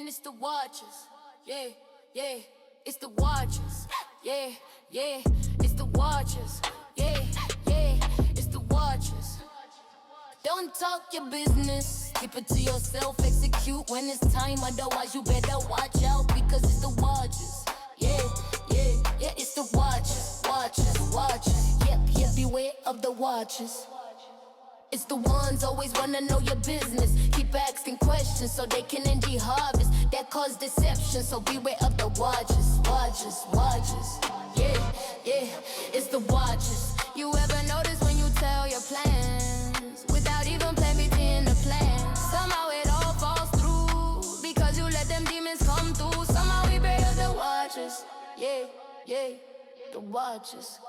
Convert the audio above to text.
and it's the watchers. Yeah, yeah, it's the watchers. Yeah, yeah, it's the watchers. Yeah, yeah, it's the watchers. Don't talk your business, keep it to yourself, execute when it's time. Otherwise you better watch out, because it's the watchers. Yeah, yeah, yeah, it's the watchers, watchers, watchers. Yep, yep, beware of the watchers. It's the ones always wanna know your business, keep asking questions so they can envy harvest that cause deception. So beware of the watchers, watchers, watchers. Yeah, yeah, it's the watchers. You ever notice when you tell your plans without even plan B in the plan? Somehow it all falls through because you let them demons come through. Somehow we bear the watchers. Yeah, yeah, the watchers.